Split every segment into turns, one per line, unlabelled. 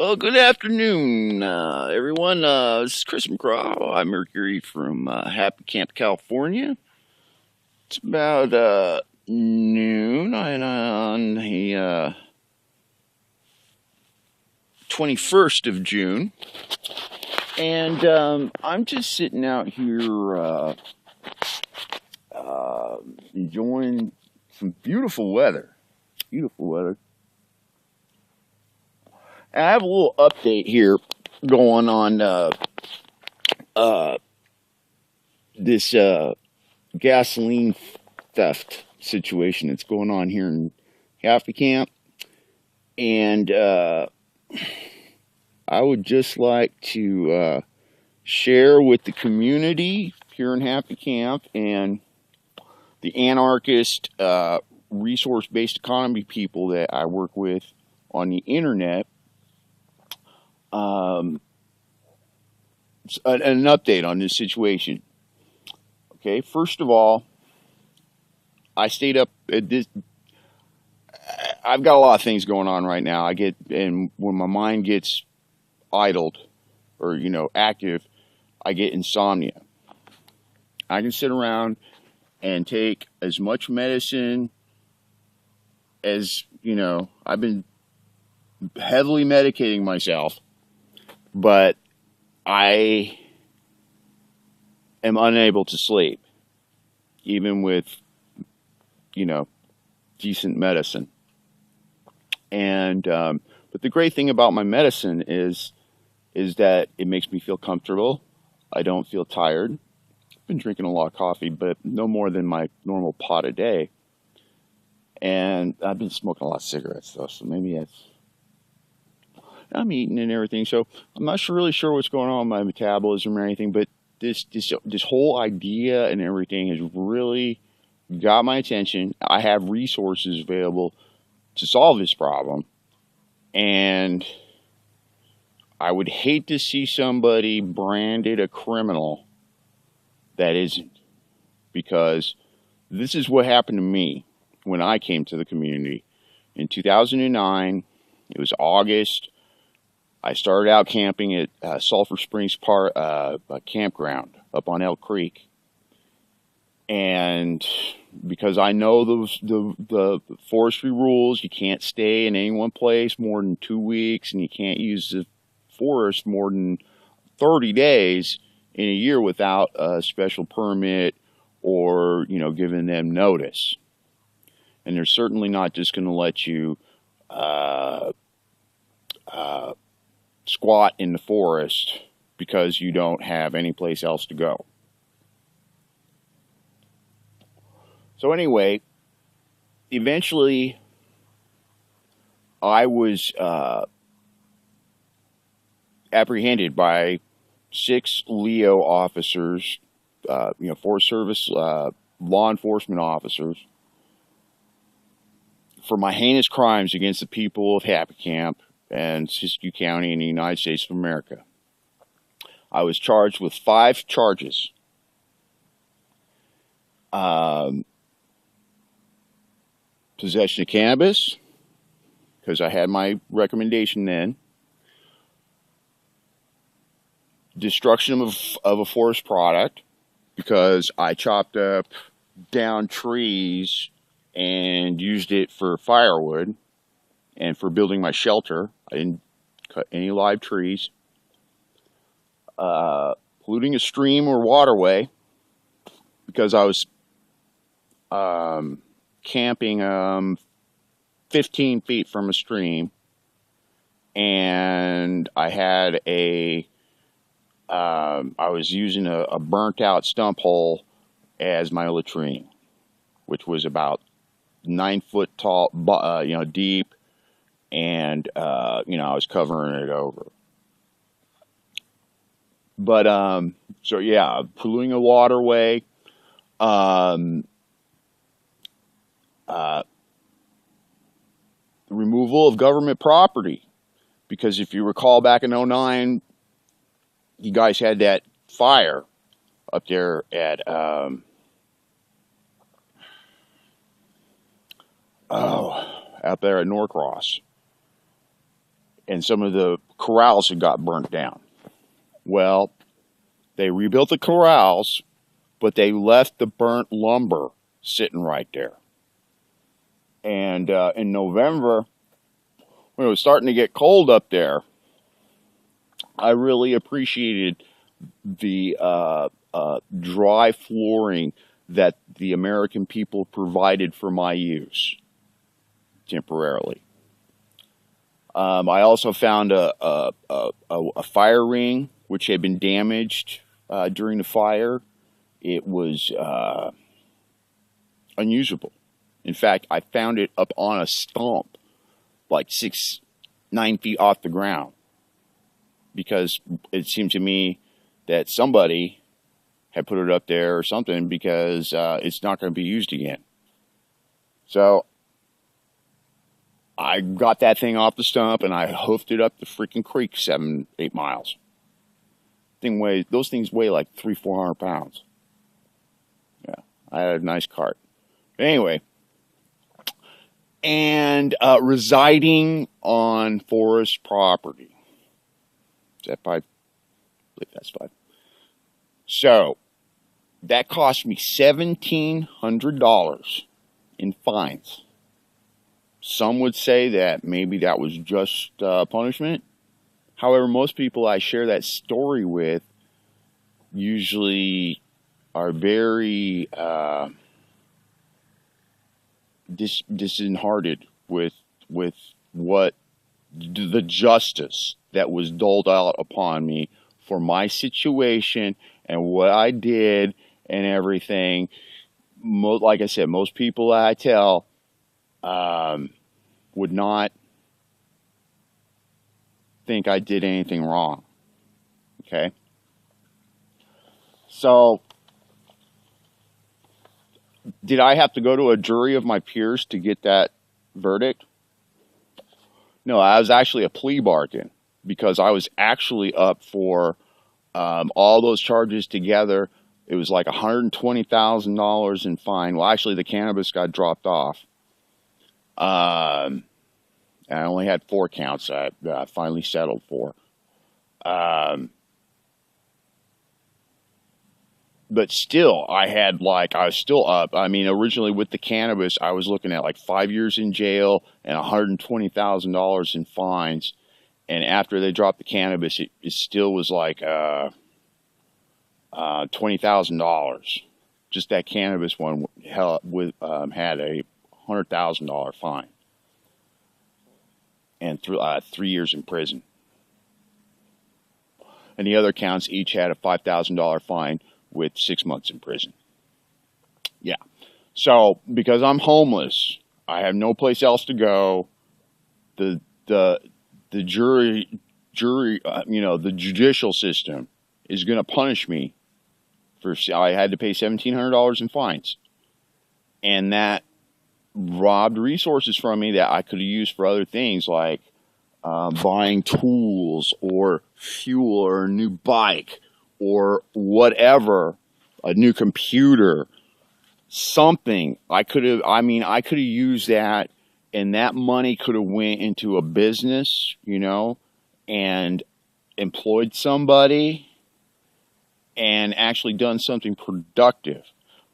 Well, good afternoon, everyone. This is Chris McCraw. I'm Mercury from Happy Camp, California. It's about noon on the 21st of June. And I'm just sitting out here enjoying some beautiful weather. Beautiful weather. And I have a little update here going on this gasoline theft situation that's going on here in Happy Camp. And I would just like to share with the community here in Happy Camp and the anarchist resource-based economy people that I work with on the internet an update on this situation. Okay, first of all, I stayed up at this. I've got a lot of things going on right now. And when my mind gets idled or, active, I get insomnia. I can sit around and take as much medicine as, I've been heavily medicating myself, but I am unable to sleep, even with, decent medicine. And but the great thing about my medicine is that it makes me feel comfortable. I don't feel tired. I've been drinking a lot of coffee, but no more than my normal pot a day. And I've been smoking a lot of cigarettes though, so maybe I'm eating and everything. So I'm not really sure what's going on with my metabolism or anything, but this whole idea and everything has really got my attention. I have resources available to solve this problem, and I would hate to see somebody branded a criminal that isn't, because this is what happened to me when I came to the community in 2009. It was August. I started out camping at Sulphur Springs Park, a campground up on Elk Creek. And because I know the forestry rules, you can't stay in any one place more than 2 weeks, and you can't use the forest more than 30 days in a year without a special permit or, giving them notice. And they're certainly not just going to let you squat in the forest because you don't have any place else to go. So anyway, eventually I was apprehended by 6 Leo officers, Forest Service law enforcement officers, for my heinous crimes against the people of Happy Camp and Siskiyou County in the United States of America. I was charged with 5 charges. Possession of cannabis, because I had my recommendation then. Destruction of a forest product, because I chopped up down trees and used it for firewood and for building my shelter. I didn't cut any live trees. Polluting a stream or waterway, because I was camping 15 feet from a stream, and I had I was using a burnt out stump hole as my latrine, which was about 9 foot tall, deep, and I was covering it over. But so yeah, polluting a waterway, removal of government property, because if you recall back in '09, you guys had that fire up there at out there at Norcross, and some of the corrals had got burnt down. Well, they rebuilt the corrals, but they left the burnt lumber sitting right there. And in November, when it was starting to get cold up there, I really appreciated the dry flooring that the American people provided for my use temporarily. I also found a fire ring which had been damaged during the fire. It was unusable. In fact, I found it up on a stump, like 9 feet off the ground, because it seemed to me that somebody had put it up there or something, because it's not going to be used again. So I got that thing off the stump and I hoofed it up the freaking creek 7-8 miles. Those things weigh like 300-400 pounds. Yeah, I had a nice cart. But anyway, and residing on forest property. Is that 5? I believe that's 5. So that cost me $1,700 in fines. Some would say that maybe that was just punishment. However, most people I share that story with usually are very disheartened with what the justice that was doled out upon me for my situation and what I did and everything. Like I said, most people I tell would not think I did anything wrong. Okay? So, did I have to go to a jury of my peers to get that verdict? No, I was actually a plea bargain, because I was actually up for all those charges together. It was like $120,000 in fine. Well, actually, the cannabis got dropped off. I only had 4 counts I finally settled for. But still, I was still up. I mean, originally with the cannabis, I was looking at like 5 years in jail and $120,000 in fines. And after they dropped the cannabis, it still was like $20,000. Just that cannabis one had a $100,000 fine and 3 years in prison. And the other counts each had a $5,000 fine with 6 months in prison. Yeah. So because I'm homeless, I have no place else to go. The jury, the judicial system is going to punish me for. I had to pay $1,700 in fines, and that robbed resources from me that I could have used for other things, like buying tools or fuel or a new bike or whatever, a new computer, something. I could have used that, and that money could have went into a business, and employed somebody and actually done something productive.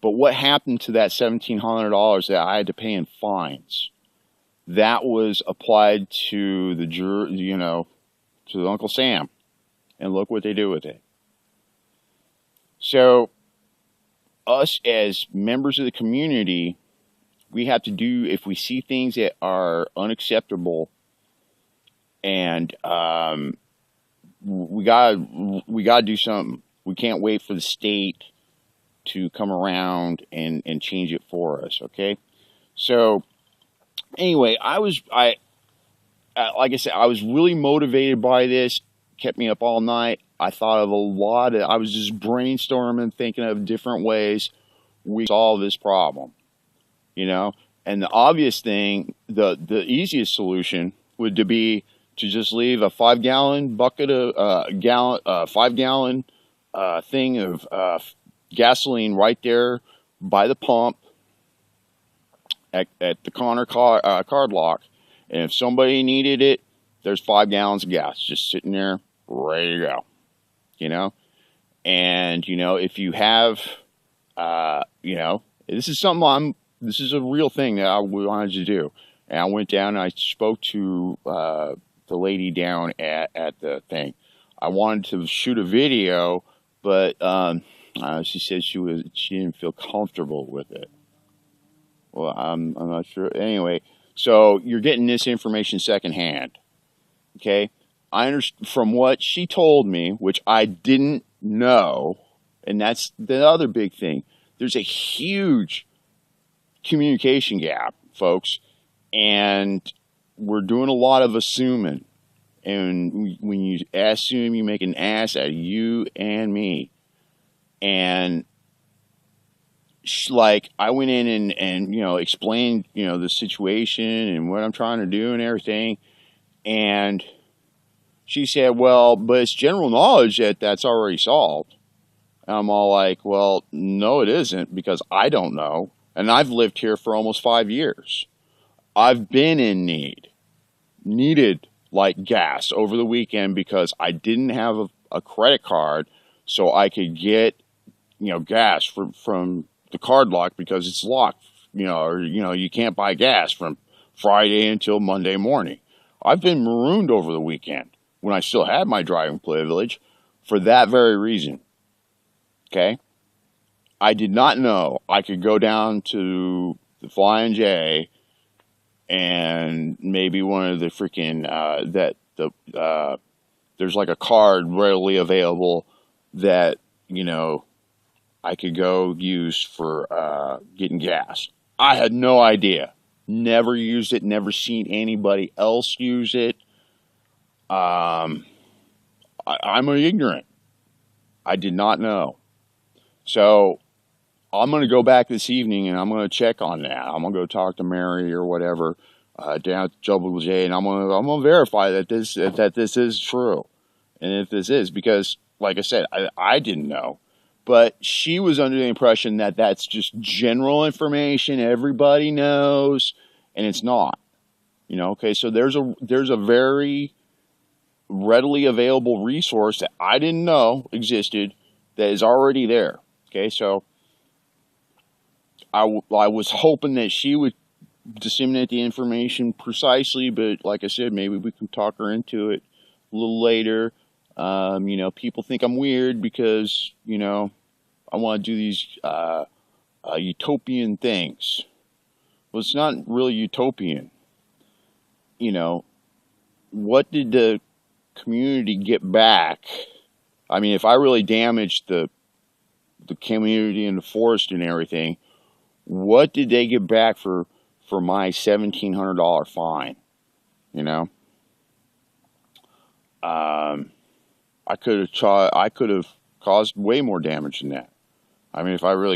But what happened to that $1,700 that I had to pay in fines? That was applied to the to Uncle Sam, and look what they do with it. So, us as members of the community, we have to do, if we see things that are unacceptable, and we gotta do something. We can't wait for the state to come around and change it for us. Okay, so anyway, like I said, I was really motivated by this. Kept me up all night. I thought of I was just brainstorming, thinking of different ways we solve this problem, and the obvious thing, the easiest solution would be to just leave a 5-gallon bucket of 5-gallon thing of gasoline right there by the pump at the corner card lock, and if somebody needed it, there's 5 gallons of gas just sitting there, ready to go, you know? And, you know, if you have, you know, this is this is a real thing that I wanted to do. And I went down and I spoke to the lady down at the thing. I wanted to shoot a video, but she said she didn't feel comfortable with it. Well, I'm not sure. Anyway, so you're getting this information secondhand. Okay, I understand from what she told me, which I didn't know, and that's the other big thing. There's a huge communication gap, folks, and we're doing a lot of assuming. And when you assume, you make an ass out of you and me. And like, I went in and you know, explained, you know, the situation and what I'm trying to do and everything. And she said, well, but it's general knowledge that that's already solved. And I'm all like, well, no, it isn't, because I don't know. And I've lived here for almost 5 years. I've been in needed like gas over the weekend because I didn't have a credit card so I could get, you know, gas from the card lock because it's locked, you know, or, you know, you can't buy gas from Friday until Monday morning. I've been marooned over the weekend when I still had my driving privilege for that very reason. Okay? I did not know I could go down to the Flying J and maybe one of the freaking there's like a card readily available that, you know, I could go use for getting gas. I had no idea. Never used it. Never seen anybody else use it. I'm ignorant. I did not know. So I'm going to go back this evening and I'm going to check on that. I'm going to go talk to Mary or whatever down at Double J, and I'm going to verify that this is true, and if this is, because like I said, I didn't know, but she was under the impression that that's just general information everybody knows, and it's not. You know, okay, so there's a very readily available resource that I didn't know existed that is already there. Okay, so I was hoping that she would disseminate the information precisely, but like I said, maybe we can talk her into it a little later. You know, people think I'm weird because, you know, I want to do these utopian things. Well, it's not really utopian. You know, what did the community get back? I mean, if I really damaged the community and the forest and everything, what did they get back for my $1,700 fine? You know, I could have caused way more damage than that. I mean, if I really